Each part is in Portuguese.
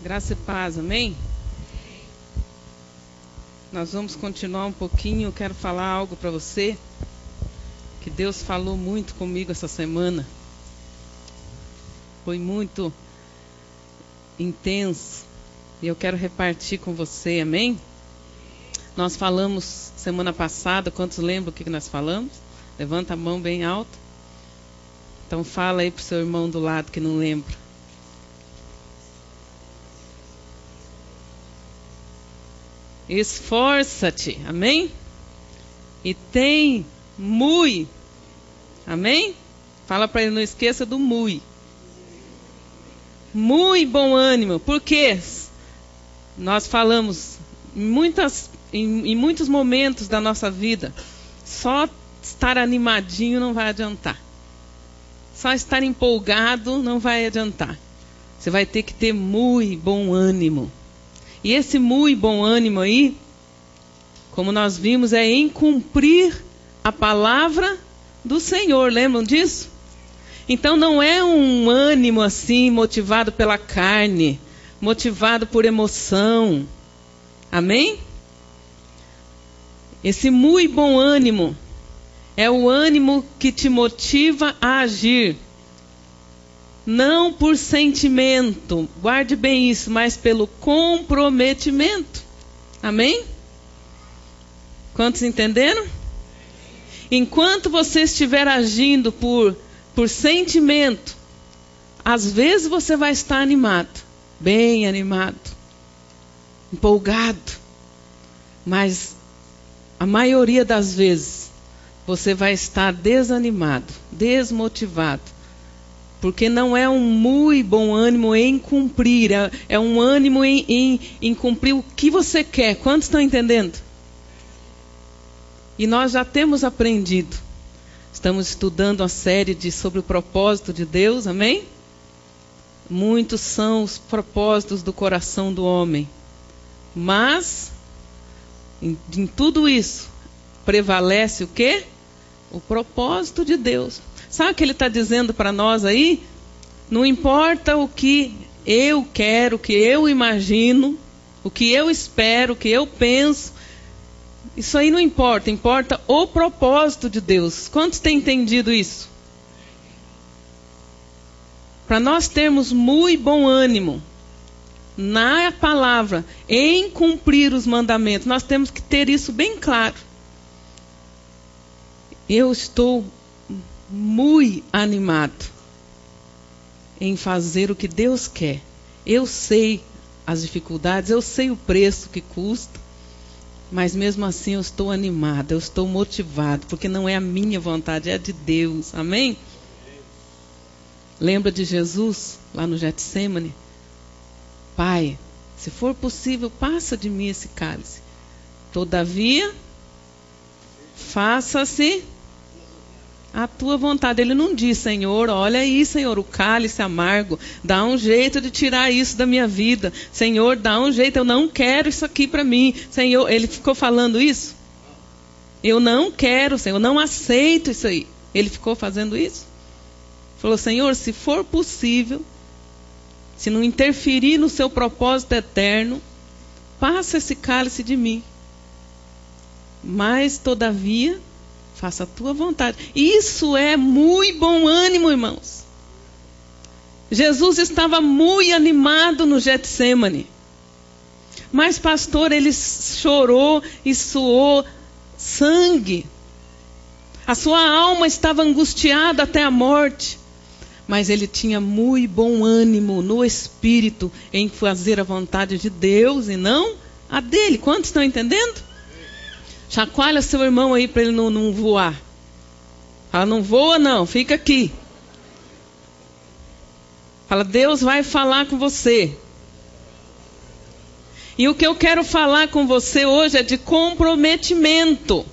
Graça e paz, amém? Nós vamos continuar um pouquinho. Eu quero falar algo para você que Deus falou muito comigo essa semana. Foi muito intenso e eu quero repartir com você, amém? Nós falamos semana passada, quantos lembram o que nós falamos? Levanta a mão bem alto. Então fala aí pro seu irmão do lado que não lembra. Esforça-te, amém? E tem muito, amém? Fala para ele, não esqueça do muito. Muito bom ânimo, porque nós falamos em muitos momentos da nossa vida, só estar animadinho não vai adiantar. Só estar empolgado não vai adiantar. Você vai ter que ter muito bom ânimo. E esse muito bom ânimo aí, como nós vimos, é em cumprir a palavra do Senhor. Lembram disso? Então não é um ânimo assim, motivado pela carne, motivado por emoção. Amém? Esse muito bom ânimo é o ânimo que te motiva a agir. Não por sentimento, guarde bem isso, mas pelo comprometimento. Amém? Quantos entenderam? Enquanto você estiver agindo por sentimento, às vezes você vai estar animado, bem animado, empolgado, mas a maioria das vezes você vai estar desanimado, desmotivado, porque não é um muito bom ânimo em cumprir, é um ânimo em cumprir o que você quer. Quantos estão entendendo? E nós já temos aprendido. Estamos estudando uma série sobre o propósito de Deus, amém? Muitos são os propósitos do coração do homem. Mas, em tudo isso, prevalece o quê? O propósito de Deus. Sabe o que ele está dizendo para nós aí? Não importa o que eu quero, o que eu imagino, o que eu espero, o que eu penso. Isso aí não importa. Importa o propósito de Deus. Quantos têm entendido isso? Para nós termos muito bom ânimo na palavra, em cumprir os mandamentos, nós temos que ter isso bem claro. Eu estou muito animado em fazer o que Deus quer. Eu sei as dificuldades, eu sei o preço que custa, mas mesmo assim eu estou animado, eu estou motivado, porque não é a minha vontade, é a de Deus. Amém? Lembra de Jesus lá no Getsemane? Pai, se for possível, passa de mim esse cálice. Todavia, faça-se a tua vontade. Ele não diz, Senhor, olha aí, Senhor, o cálice amargo, dá um jeito de tirar isso da minha vida. Senhor, dá um jeito, eu não quero isso aqui para mim. Senhor, ele ficou falando isso? Eu não quero, Senhor, eu não aceito isso aí. Ele ficou fazendo isso? Falou, Senhor, se for possível, se não interferir no seu propósito eterno, passa esse cálice de mim. Mas, todavia, faça a tua vontade. Isso é muito bom ânimo, irmãos. Jesus estava muito animado no Getsemane. Mas, pastor, ele chorou e suou sangue. A sua alma estava angustiada até a morte. Mas ele tinha muito bom ânimo no espírito em fazer a vontade de Deus e não a dele. Quantos estão entendendo? Chacoalha seu irmão aí para ele não voar. Fala, não voa não, fica aqui. Fala, Deus vai falar com você. E o que eu quero falar com você hoje é de comprometimento.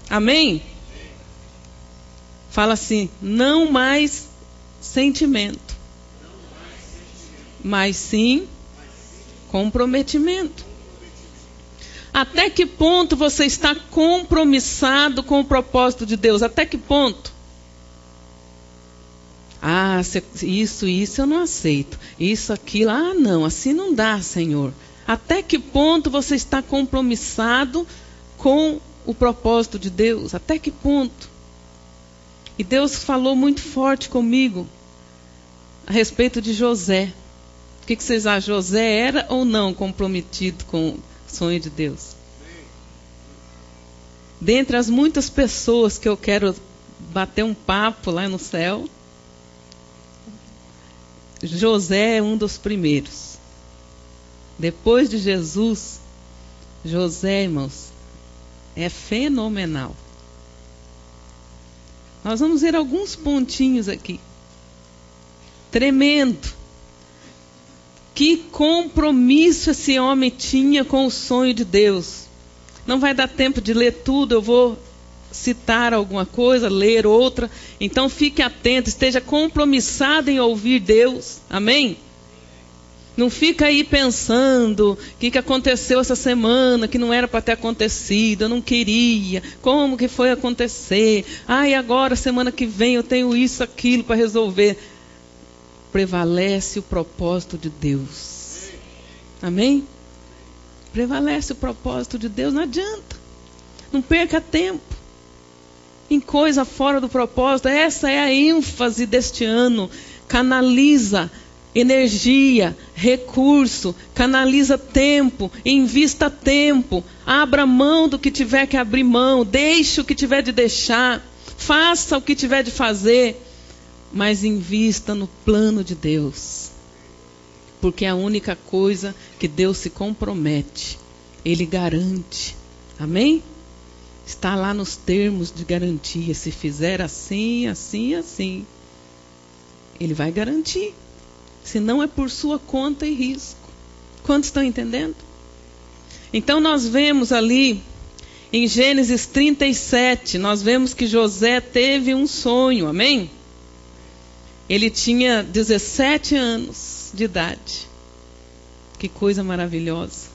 Amém? Fala assim, não mais sentimento, mas sim comprometimento. Até que ponto você está compromissado com o propósito de Deus? Até que ponto? Ah, isso eu não aceito. Isso, aquilo, não, assim não dá, Senhor. Até que ponto você está compromissado com o propósito de Deus? Até que ponto? E Deus falou muito forte comigo a respeito de José. O que vocês acham? José era ou não comprometido com o sonho de Deus? Dentre as muitas pessoas que eu quero bater um papo lá no céu, José é um dos primeiros. Depois de Jesus, José, irmãos, é fenomenal. Nós vamos ver alguns pontinhos aqui. Tremendo. Que compromisso esse homem tinha com o sonho de Deus. Não vai dar tempo de ler tudo, eu vou citar alguma coisa, ler outra. Então fique atento, esteja compromissado em ouvir Deus. Amém? Não fica aí pensando o que aconteceu essa semana, que não era para ter acontecido, eu não queria, como que foi acontecer? E agora, semana que vem, eu tenho isso, aquilo para resolver. Prevalece o propósito de Deus. Amém? Prevalece o propósito de Deus, não adianta. Não perca tempo em coisa fora do propósito. Essa é a ênfase deste ano. Canaliza energia, recurso, canaliza tempo, invista tempo, abra mão do que tiver que abrir mão, deixe o que tiver de deixar, faça o que tiver de fazer, mas invista no plano de Deus, porque é a única coisa que Deus se compromete, Ele garante. Amém? Está lá nos termos de garantia. Se fizer assim, assim, assim, Ele vai garantir. Se não é por sua conta e risco. Quantos estão entendendo? Então nós vemos ali em Gênesis 37, nós vemos que José teve um sonho, amém? Ele tinha 17 anos de idade. Que coisa maravilhosa.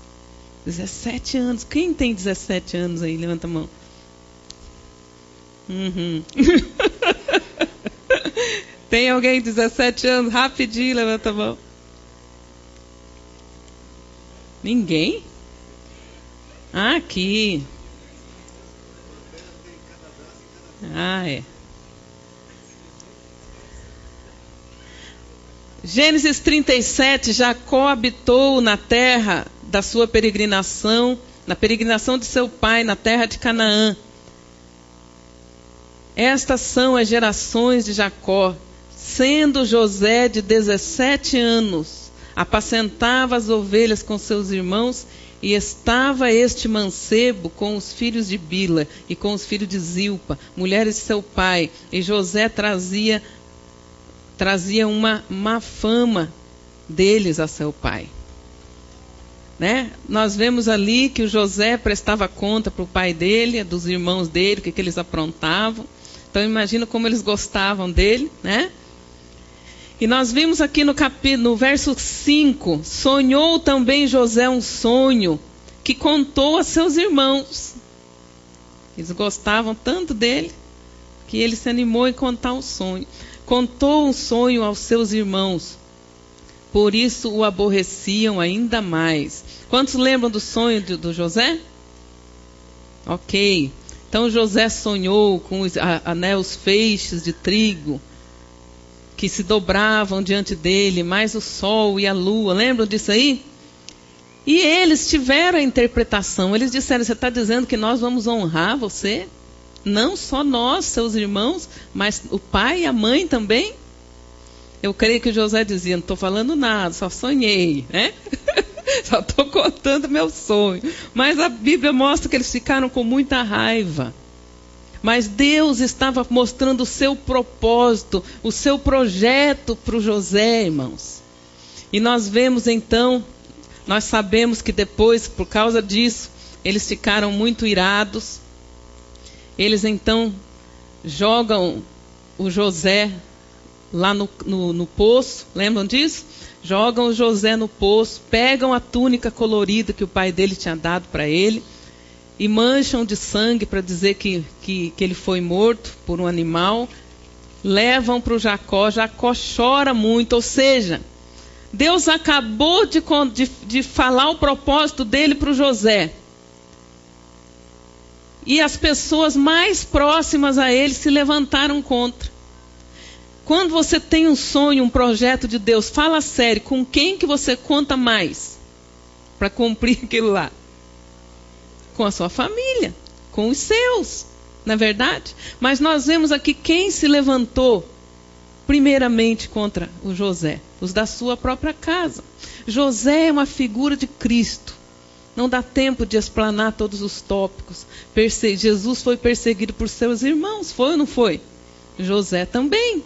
17 anos. Quem tem 17 anos aí? Levanta a mão. Tem alguém de 17 anos? Rapidinho, levanta a mão. Ninguém? Aqui. É. Gênesis 37, Jacó habitou na terra da sua peregrinação, na peregrinação de seu pai, na terra de Canaã. Estas são as gerações de Jacó. Sendo José de 17 anos, apacentava as ovelhas com seus irmãos, e estava este mancebo com os filhos de Bila e com os filhos de Zilpa, mulheres de seu pai, e José trazia uma má fama deles a seu pai. Né? Nós vemos ali que o José prestava conta para o pai dele, dos irmãos dele, o que eles aprontavam. Então imagina como eles gostavam dele, né? E nós vimos aqui no verso 5, sonhou também José um sonho que contou a seus irmãos. Eles gostavam tanto dele que ele se animou em contar um sonho. Contou um sonho aos seus irmãos, por isso o aborreciam ainda mais. Quantos lembram do sonho do José? Ok. Então José sonhou com os feixes de trigo que se dobravam diante dele, mais o sol e a lua. Lembram disso aí? E eles tiveram a interpretação. Eles disseram: você está dizendo que nós vamos honrar você? Não só nós, seus irmãos, mas o pai e a mãe também? Eu creio que José dizia: não estou falando nada, só sonhei, né? Só estou contando meu sonho. Mas a Bíblia mostra que eles ficaram com muita raiva. Mas Deus estava mostrando o seu propósito, o seu projeto para o José, irmãos. E nós vemos então, nós sabemos que depois, por causa disso, eles ficaram muito irados. Eles então jogam o José lá no poço, lembram disso? Jogam o José no poço, pegam a túnica colorida que o pai dele tinha dado para ele e mancham de sangue para dizer que ele foi morto por um animal. levam para o Jacó. Jacó chora muito, ou seja, Deus acabou de falar o propósito dele para o José. E as pessoas mais próximas a ele se levantaram contra. Quando você tem um sonho, um projeto de Deus, fala sério, com quem que você conta mais para cumprir aquilo lá? Com a sua família, com os seus, não é verdade? Mas nós vemos aqui quem se levantou primeiramente contra o José, os da sua própria casa. José é uma figura de Cristo. Não dá tempo de explanar todos os tópicos. Jesus foi perseguido por seus irmãos, foi ou não foi? José também.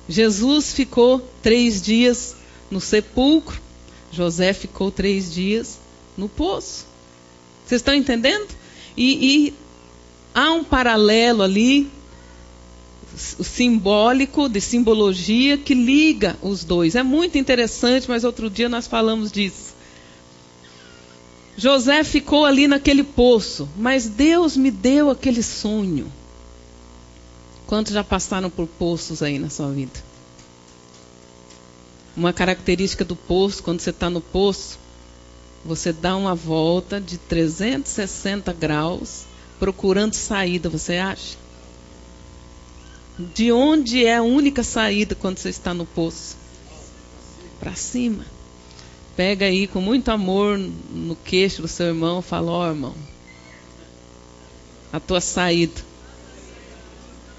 Jesus ficou 3 dias no sepulcro. José ficou 3 dias no poço. Vocês estão entendendo? E há um paralelo ali, simbólico, de simbologia, que liga os dois. É muito interessante, mas outro dia nós falamos disso. José ficou ali naquele poço, mas Deus me deu aquele sonho. Quantos já passaram por poços aí na sua vida? Uma característica do poço, quando você está no poço, você dá uma volta de 360 graus, procurando saída, você acha? De onde é a única saída quando você está no poço? Para cima. Pega aí com muito amor no queixo do seu irmão e fala: ó, irmão, a tua saída.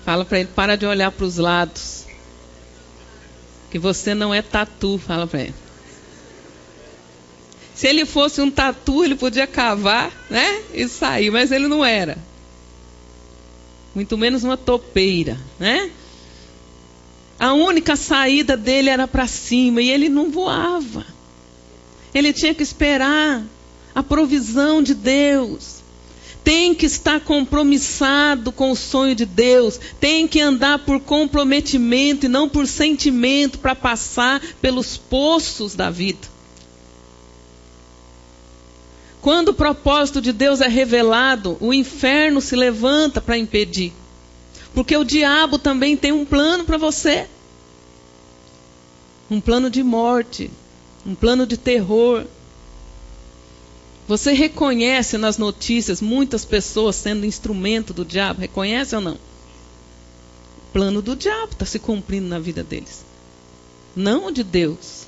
Fala para ele: para de olhar para os lados, que você não é tatu. Fala para ele. Se ele fosse um tatu, ele podia cavar, né, e sair, mas ele não era. Muito menos uma topeira, né? A única saída dele era para cima, e ele não voava. Ele tinha que esperar a provisão de Deus. Tem que estar compromissado com o sonho de Deus. Tem que andar por comprometimento e não por sentimento para passar pelos poços da vida. Quando o propósito de Deus é revelado, o inferno se levanta para impedir. Porque o diabo também tem um plano para você. Um plano de morte. Um plano de terror. Você reconhece nas notícias muitas pessoas sendo instrumento do diabo? Reconhece ou não? O plano do diabo está se cumprindo na vida deles. Não o de Deus.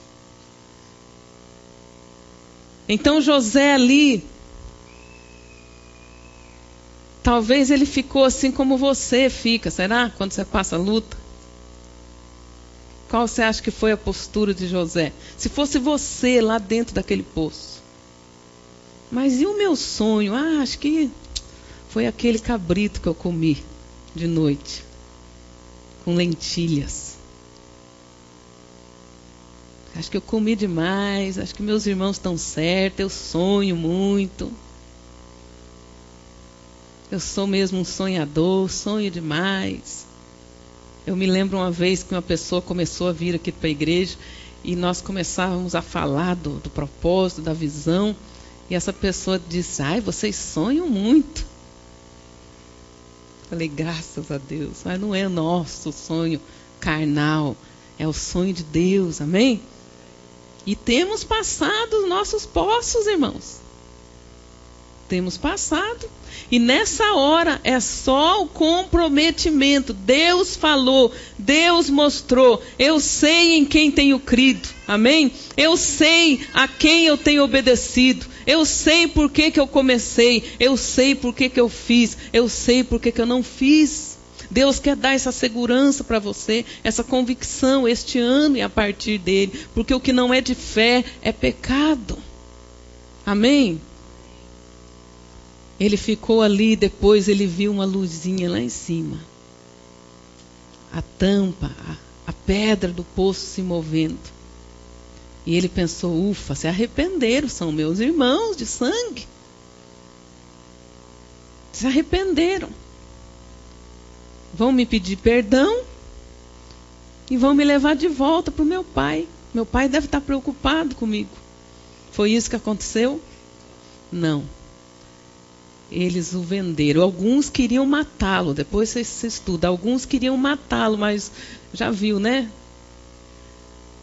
Então José ali, talvez ele ficou assim como você fica, será? Quando você passa a luta. Qual você acha que foi a postura de José? Se fosse você lá dentro daquele poço. Mas e o meu sonho? Acho que foi aquele cabrito que eu comi de noite. Com lentilhas. Acho que eu comi demais. Acho que meus irmãos estão certos. Eu sonho muito. Eu sou mesmo um sonhador. Sonho demais. Eu me lembro uma vez que uma pessoa começou a vir aqui para a igreja e nós começávamos a falar do propósito, da visão, e essa pessoa disse: ai, vocês sonham muito. Falei: graças a Deus. Mas não é o nosso sonho carnal, é o sonho de Deus, amém? E temos passado os nossos poços, irmãos. Temos passado. E nessa hora é só o comprometimento. Deus falou, Deus mostrou. Eu sei em quem tenho crido. Amém? Eu sei a quem eu tenho obedecido. Eu sei por que eu comecei. Eu sei por que eu fiz. Eu sei por que eu não fiz. Deus quer dar essa segurança para você, essa convicção este ano e a partir dele. Porque o que não é de fé é pecado. Amém? Ele ficou ali, depois ele viu uma luzinha lá em cima. A tampa, a pedra do poço se movendo. E ele pensou: ufa, se arrependeram, são meus irmãos de sangue. Se arrependeram. Vão me pedir perdão e vão me levar de volta para o meu pai. Meu pai deve estar preocupado comigo. Foi isso que aconteceu? Não. eles o venderam. Alguns queriam matá-lo, depois você estuda. Alguns queriam matá-lo, mas já viu, né?